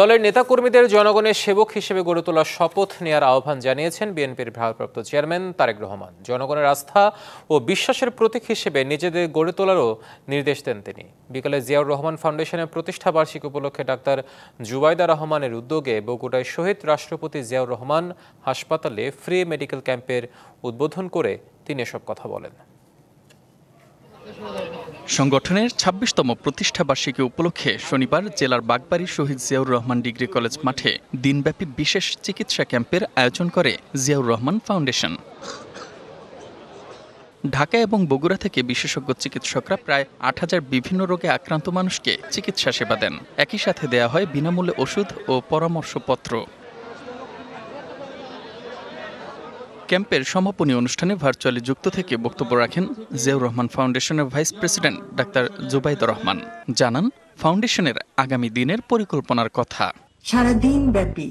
দলের নেতাকর্মীদের জনগণের সেবক হিসেবে গড়ে তোলার শপথ নেওয়ার আহ্বান জানিয়েছেন বিএনপির ভারপ্রাপ্ত চেয়ারম্যান তারেক রহমান। জনগণের আস্থা ও বিশ্বাসের প্রতীক হিসেবে নিজেদের গড়ে তোলারও নির্দেশ দেন তিনি। বিকালে জিয়াউর রহমান ফাউন্ডেশনের প্রতিষ্ঠা বার্ষিকী উপলক্ষে ডাক্তার জুবাইদা রহমানের উদ্যোগে বগুড়ায় শহীদ রাষ্ট্রপতি জিয়াউর রহমান হাসপাতালে ফ্রি মেডিকেল ক্যাম্পের উদ্বোধন করে তিনি এসব কথা বলেন। সংগঠনের ২৬তম প্রতিষ্ঠা বার্ষিকী উপলক্ষে শনিবার জেলার বাগবাড়ী শহীদ জিয়াউর রহমান ডিগ্রি কলেজ মাঠে দিনব্যাপী বিশেষ চিকিৎসা ক্যাম্পের আয়োজন করে জিয়াউর রহমান ফাউন্ডেশন। ঢাকা এবং বগুড়া থেকে বিশেষজ্ঞ চিকিৎসকরা প্রায় ৮,০০০ বিভিন্ন রোগে আক্রান্ত মানুষকে চিকিৎসা সেবা দেন। একই সাথে দেয়া হয় বিনামূল্যে ওষুধ ও পরামর্শপত্র। ক্যাম্পের সমাপনী অনুষ্ঠানে ভার্চুয়ালি যুক্ত থেকে বক্তব্য রাখেন জিয়াউর রহমান ফাউন্ডেশনের vice president doctor Zubaida Rahman. জানান ফাউন্ডেশনের আগামী দিনের পরিকল্পনার কথা। সারাদিন ব্যাপী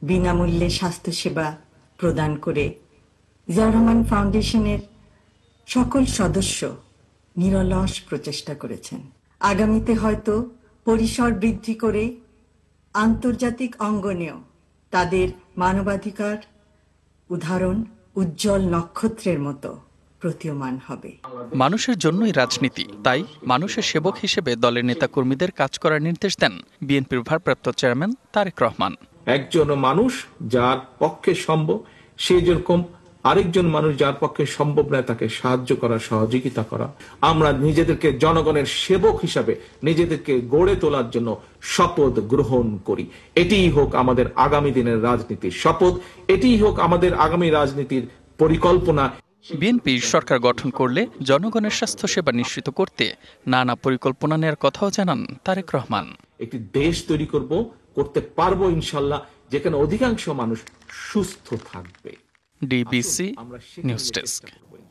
বিনামূল্যে স্বাস্থ্যসেবা প্রদান করে জিয়াউর রহমান ফাউন্ডেশনের সকল সদস্য নিরলস প্রচেষ্টা করেছেন। আগামীতে হয়তো পরিসর বৃদ্ধি করে আন্তর্জাতিক অঙ্গনেও তাদের মানবাধিকার উদাহরণ উজ্জ্বল নক্ষত্রের মতো প্রতীয়মান হবে। মানুষের জন্যই রাজনীতি, তাই মানুষের সেবক হিসেবে দলের নেতাকর্মীদের কাজ করার নির্দেশ দেন বিএনপির ভারপ্রাপ্ত চেয়ারম্যান তারেক রহমান। একজন মানুষ যার পক্ষে সম্ভব, সে যেরকম আরেকজন মানুষ যার পক্ষে সম্ভব নয় তাকে সাহায্য করা, সহযোগিতা করা। আমরা নিজেদেরকে জনগণের সেবক হিসাবে নিজেদেরকে গড়ে তোলার জন্য শপথ গ্রহণ করি। এটিই হোক আমাদের আগামী দিনের রাজনীতির শপথ, এটিই হোক আমাদের আগামী রাজনীতির পরিকল্পনা। বিএনপি সরকার গঠন করলে জনগণের স্বাস্থ্যসেবা নিশ্চিত করতে নানা পরিকল্পনা নেওয়ার কথাও জানান তারেক রহমান। একটি দেশ তৈরি করতে পারবো ইনশাল্লাহ, যেখানে অধিকাংশ মানুষ সুস্থ থাকবে। DBC news desk.